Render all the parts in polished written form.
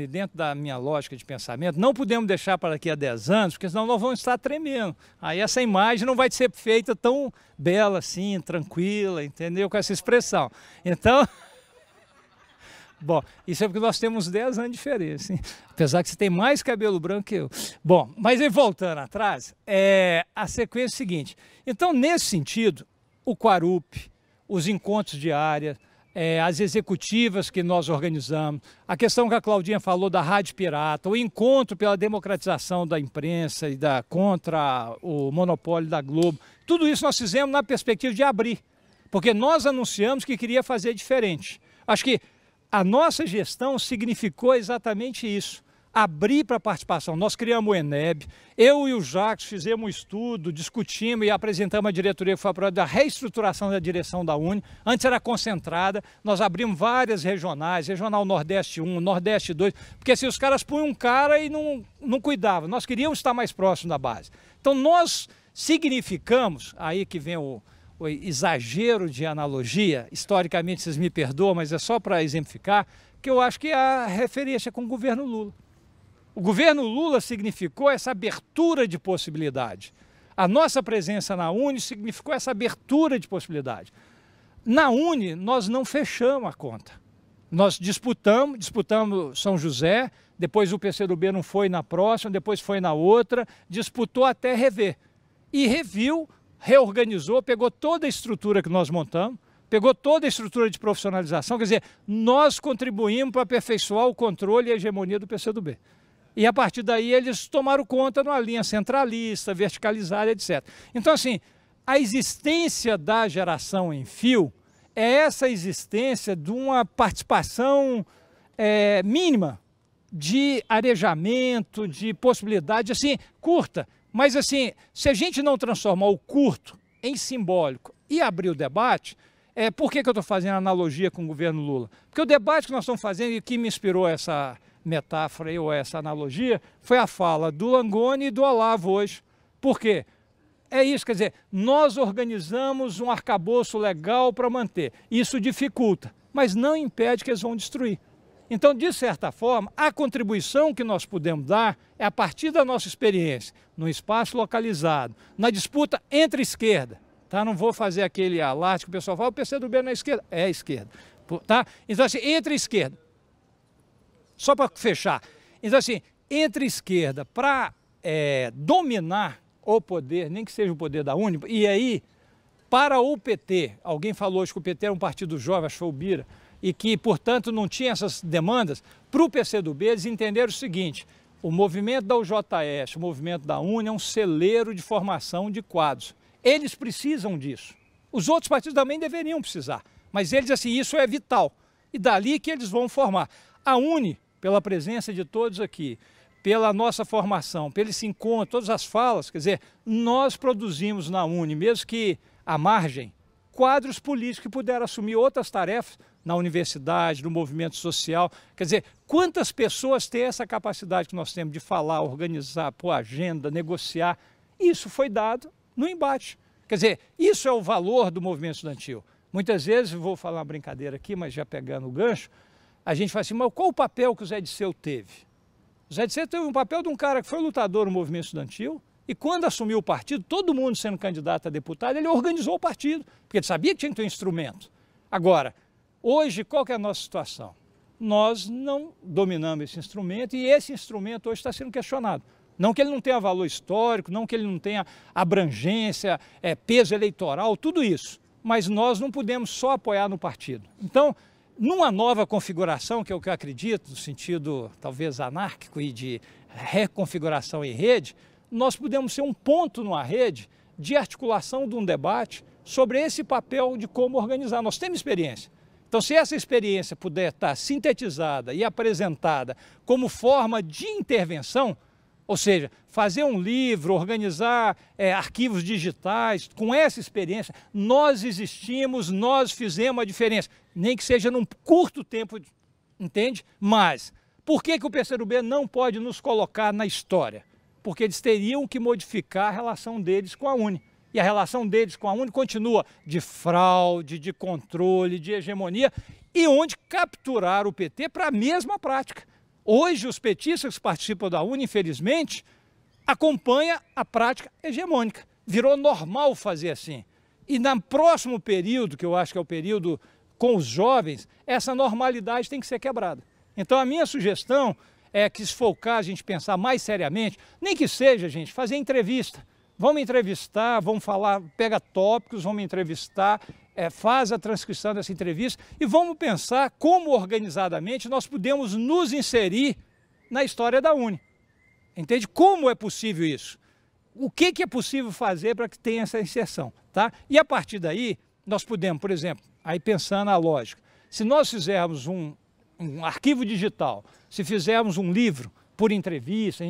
e dentro da minha lógica de pensamento, não podemos deixar para daqui a 10 anos, porque senão nós vamos estar tremendo. Aí essa imagem não vai ser feita tão bela assim, tranquila, entendeu? Com essa expressão. Então, bom, isso é porque nós temos 10 anos de diferença, hein? Apesar que você tem mais cabelo branco que eu. Bom, mas aí voltando atrás, a sequência é a seguinte. Então, nesse sentido, o Quarup, os encontros de área, as executivas que nós organizamos, a questão que a Claudinha falou da Rádio Pirata, o encontro pela democratização da imprensa e contra o monopólio da Globo, tudo isso nós fizemos na perspectiva de abrir, porque nós anunciamos que queria fazer diferente. Acho que a nossa gestão significou exatamente isso, abrir para a participação. Nós criamos o ENEB, eu e o Jacques fizemos um estudo, discutimos e apresentamos a diretoria que foi aprovada da reestruturação da direção da Uni. Antes era concentrada, nós abrimos várias regionais, Regional Nordeste 1, Nordeste 2, porque assim, os caras punham um cara e não cuidavam. Nós queríamos estar mais próximo da base. Então nós significamos, aí que vem o exagero de analogia, historicamente vocês me perdoam, mas é só para exemplificar, que eu acho que é a referência com o governo Lula. O governo Lula significou essa abertura de possibilidade. A nossa presença na Uni significou essa abertura de possibilidade. Na Uni, nós não fechamos a conta. Nós disputamos São José, depois o PCdoB não foi na próxima, depois foi na outra, disputou até rever. E reviu, reorganizou, pegou toda a estrutura que nós montamos, pegou toda a estrutura de profissionalização, quer dizer, nós contribuímos para aperfeiçoar o controle e a hegemonia do PCdoB. E a partir daí eles tomaram conta numa linha centralista, verticalizada, etc. Então assim, a existência da geração em fio é essa existência de uma participação mínima de arejamento, de possibilidade, assim, curta. Mas assim, se a gente não transformar o curto em simbólico e abrir o debate, por que eu estou fazendo analogia com o governo Lula? Porque o debate que nós estamos fazendo e que me inspirou essa metáfora ou essa analogia foi a fala do Langoni e do Olavo hoje. Por quê? É isso, quer dizer, nós organizamos um arcabouço legal para manter. Isso dificulta, mas não impede que eles vão destruir. Então, de certa forma, a contribuição que nós podemos dar é a partir da nossa experiência, no espaço localizado, na disputa entre esquerda. Tá? Não vou fazer aquele alarde que o pessoal fala, o PCdoB não é esquerda. É esquerda. Tá? Então, assim, entre esquerda. Só para fechar. Então, assim, entre esquerda, para dominar o poder, nem que seja o poder da Uni, e aí, para o PT, alguém falou hoje que o PT era um partido jovem, acho que foi o Bira, e que, portanto, não tinha essas demandas, para o PCdoB eles entenderam o seguinte, o movimento da UJS, o movimento da Uni é um celeiro de formação de quadros. Eles precisam disso. Os outros partidos também deveriam precisar, mas eles, assim, isso é vital. E dali que eles vão formar. A Uni, pela presença de todos aqui, pela nossa formação, pelo esse encontro, todas as falas, quer dizer, nós produzimos na Uni, mesmo que à margem, quadros políticos que puderam assumir outras tarefas na universidade, no movimento social. Quer dizer, quantas pessoas têm essa capacidade que nós temos de falar, organizar, pôr agenda, negociar? Isso foi dado no embate. Quer dizer, isso é o valor do movimento estudantil. Muitas vezes, vou falar uma brincadeira aqui, mas já pegando o gancho, a gente fala assim, mas qual o papel que o Zé Disseu teve? O Zé Disseu teve um papel de um cara que foi lutador no movimento estudantil e quando assumiu o partido, todo mundo sendo candidato a deputado, ele organizou o partido, porque ele sabia que tinha que ter um instrumento. Agora, hoje, qual que é a nossa situação? Nós não dominamos esse instrumento e esse instrumento hoje está sendo questionado. Não que ele não tenha valor histórico, não que ele não tenha abrangência, peso eleitoral, tudo isso. Mas nós não podemos só apoiar no partido. Então, numa nova configuração, que é o que eu acredito, no sentido talvez anárquico e de reconfiguração em rede, nós podemos ser um ponto numa rede de articulação de um debate sobre esse papel de como organizar. Nós temos experiência. Então, se essa experiência puder estar sintetizada e apresentada como forma de intervenção, ou seja, fazer um livro, organizar arquivos digitais, com essa experiência, nós existimos, nós fizemos a diferença, nem que seja num curto tempo, entende? Mas, por que o PCdoB não pode nos colocar na história? Porque eles teriam que modificar a relação deles com a Uni. E a relação deles com a Uni continua de fraude, de controle, de hegemonia, e onde capturar o PT para a mesma prática. Hoje, os petistas que participam da UNE, infelizmente, acompanham a prática hegemônica. Virou normal fazer assim. E no próximo período, que eu acho que é o período com os jovens, essa normalidade tem que ser quebrada. Então, a minha sugestão é que, se for o caso, a gente pensar mais seriamente, nem que seja, gente, fazer entrevista. Vamos entrevistar, vamos falar, pega tópicos, vamos entrevistar, faz a transcrição dessa entrevista e vamos pensar como organizadamente nós podemos nos inserir na história da UNE. Entende? Como é possível isso? O que é possível fazer para que tenha essa inserção? Tá? E a partir daí, nós podemos, por exemplo, aí pensando na lógica, se nós fizermos um arquivo digital, se fizermos um livro por entrevista,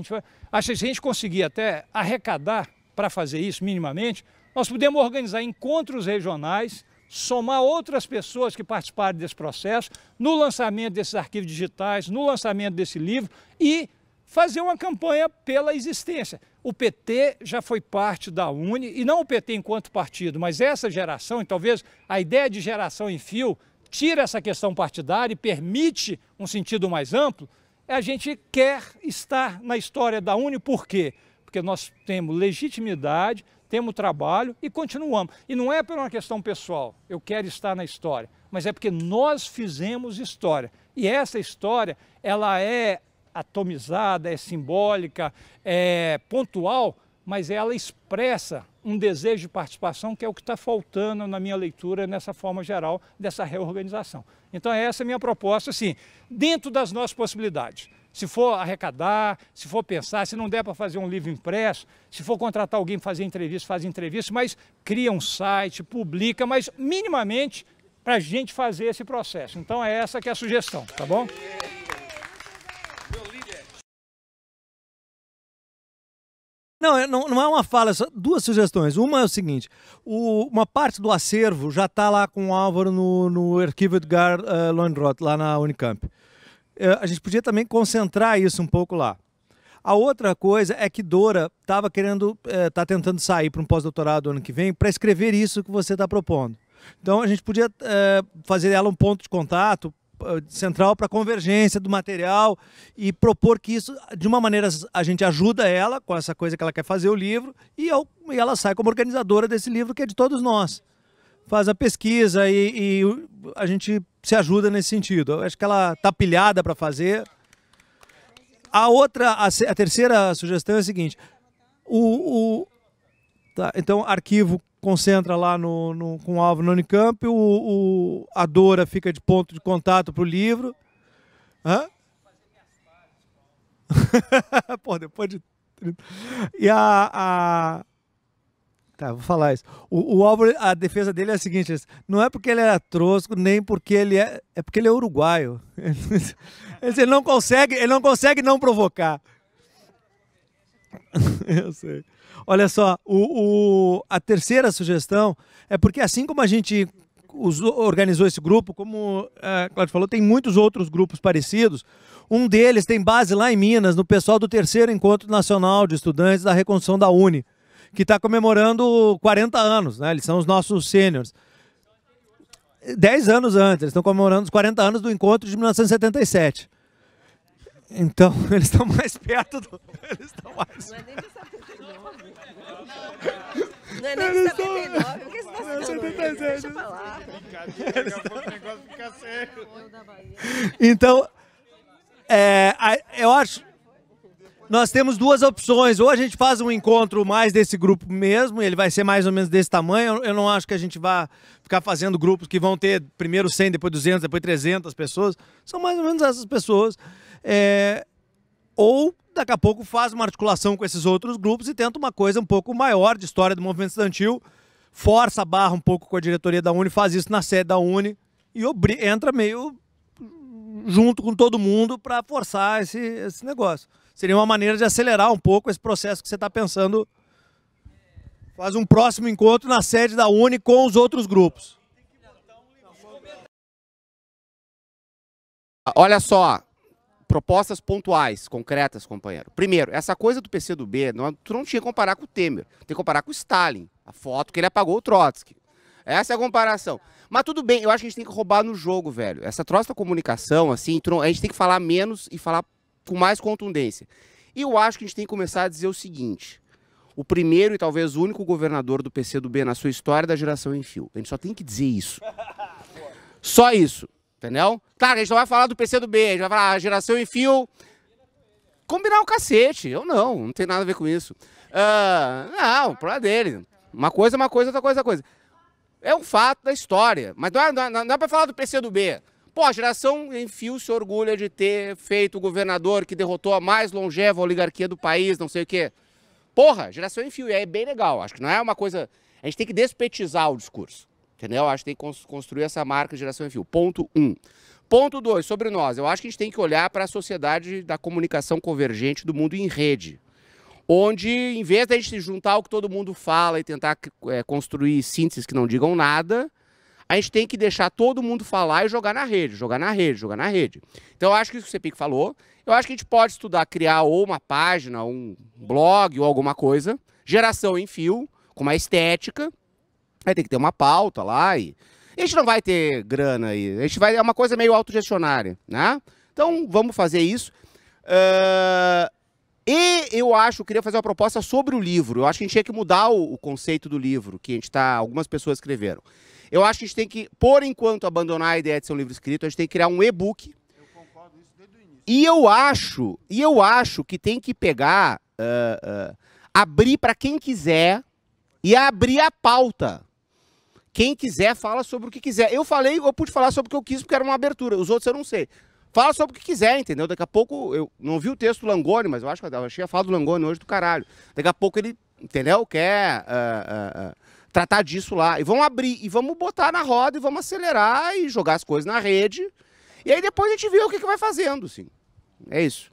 acho que se a gente conseguir até arrecadar para fazer isso minimamente, nós podemos organizar encontros regionais, somar outras pessoas que participaram desse processo, no lançamento desses arquivos digitais, no lançamento desse livro e fazer uma campanha pela existência. O PT já foi parte da UNE, e não o PT enquanto partido, mas essa geração, e talvez a ideia de geração em fio, tira essa questão partidária e permite um sentido mais amplo. A gente quer estar na história da UNE, por quê? Porque nós temos legitimidade, temos trabalho e continuamos. E não é por uma questão pessoal, eu quero estar na história, mas é porque nós fizemos história. E essa história, ela é atomizada, é simbólica, é pontual, mas ela expressa um desejo de participação que é o que está faltando na minha leitura, nessa forma geral, dessa reorganização. Então essa é a minha proposta, assim, dentro das nossas possibilidades. Se for arrecadar, se for pensar, se não der para fazer um livro impresso, se for contratar alguém para fazer entrevista, faz entrevista, mas cria um site, publica, mas minimamente para a gente fazer esse processo. Então é essa que é a sugestão, tá bom? Não é uma fala, só duas sugestões. Uma é o seguinte, uma parte do acervo já está lá com o Álvaro no arquivo Edgar Lönnrot, lá na Unicamp. A gente podia também concentrar isso um pouco lá. A outra coisa é que Dora estava tentando sair para um pós-doutorado ano que vem para escrever isso que você está propondo. Então a gente podia fazer ela um ponto de contato central para convergência do material e propor que isso, de uma maneira, a gente ajuda ela com essa coisa que ela quer fazer, o livro, e ela sai como organizadora desse livro que é de todos nós. Faz a pesquisa e a gente se ajuda nesse sentido. Eu acho que ela está pilhada para fazer. A terceira sugestão é a seguinte, tá, então arquivo concentra lá com o Álvaro no Unicamp, a Dora fica de ponto de contato para o livro. Hã? Pô, depois de... E Tá, vou falar isso. O Álvaro, a defesa dele é a seguinte, não é porque ele era trosco, nem porque ele é porque ele é uruguaio. Ele não consegue não provocar. Eu sei. Olha só, a terceira sugestão é porque assim como a gente organizou esse grupo, como Cláudio falou, tem muitos outros grupos parecidos. Um deles tem base lá em Minas, no pessoal do terceiro Encontro Nacional de Estudantes da Reconstrução da UNE, que está comemorando 40 anos, né? Eles são os nossos sêniores. 10 anos antes, eles estão comemorando os 40 anos do encontro de 1977. Então, eles estão mais perto do... Eles estão mais... Não é nem de 79, porque você está citando ele, deixa pra lá. Então, eu acho... Nós temos duas opções, ou a gente faz um encontro mais desse grupo mesmo, ele vai ser mais ou menos desse tamanho, eu não acho que a gente vá ficar fazendo grupos que vão ter primeiro 100, depois 200, depois 300 pessoas, são mais ou menos essas pessoas. Ou daqui a pouco faz uma articulação com esses outros grupos e tenta uma coisa um pouco maior de história do movimento estudantil, força a barra um pouco com a diretoria da UNE, faz isso na sede da UNE e entra meio junto com todo mundo para forçar esse negócio. Seria uma maneira de acelerar um pouco esse processo que você está pensando. Faz um próximo encontro na sede da UNE com os outros grupos. Olha só, propostas pontuais, concretas, companheiro. Primeiro, essa coisa do PCdoB, tu não tinha que comparar com o Temer, tem que comparar com o Stalin, a foto que ele apagou o Trotsky. Essa é a comparação. Mas tudo bem, eu acho que a gente tem que roubar no jogo, velho. Essa troça da comunicação, assim, a gente tem que falar menos e falar com mais contundência. E eu acho que a gente tem que começar a dizer o seguinte: o primeiro e talvez o único governador do PCdoB na sua história da geração em fio. A gente só tem que dizer isso. Só isso, entendeu? Claro, a gente não vai falar do PCdoB, a gente vai falar geração em fio. Combinar o cacete. Eu não tem nada a ver com isso. Não, problema dele. Uma coisa, outra coisa. É um fato da história. Mas não é pra falar do PCdoB. Pô, a geração em fio se orgulha de ter feito o governador que derrotou a mais longeva oligarquia do país, não sei o quê. Porra, geração em fio, é bem legal. Acho que não é uma coisa... A gente tem que despetizar o discurso, entendeu? Acho que tem que construir essa marca de geração em fio. Ponto 1. Ponto 2, sobre nós. Eu acho que a gente tem que olhar para a sociedade da comunicação convergente do mundo em rede. Onde, em vez de a gente se juntar ao que todo mundo fala e tentar construir sínteses que não digam nada, a gente tem que deixar todo mundo falar e jogar na rede. Então, eu acho que isso que o Cepik falou. Eu acho que a gente pode estudar, criar ou uma página, um blog ou alguma coisa, geração em fio, com uma estética. Aí tem que ter uma pauta lá e a gente não vai ter grana aí. É uma coisa meio autogestionária, né? Então, vamos fazer isso. E eu queria fazer uma proposta sobre o livro. Eu acho que a gente tinha que mudar o conceito do livro, que algumas pessoas escreveram. Eu acho que a gente tem que, por enquanto, abandonar a ideia de ser um livro escrito, a gente tem que criar um e-book. Eu concordo isso desde o início. E eu acho que tem que pegar, abrir para quem quiser e abrir a pauta. Quem quiser, fala sobre o que quiser. Eu pude falar sobre o que eu quis porque era uma abertura. Os outros eu não sei. Fala sobre o que quiser, entendeu? Daqui a pouco, eu não vi o texto do Langoni, mas eu achei a fala do Langoni hoje do caralho. Daqui a pouco ele, entendeu? Quer tratar disso lá. E vamos abrir, e vamos botar na roda, e vamos acelerar, e jogar as coisas na rede. E aí depois a gente vê o que vai fazendo, assim. É isso.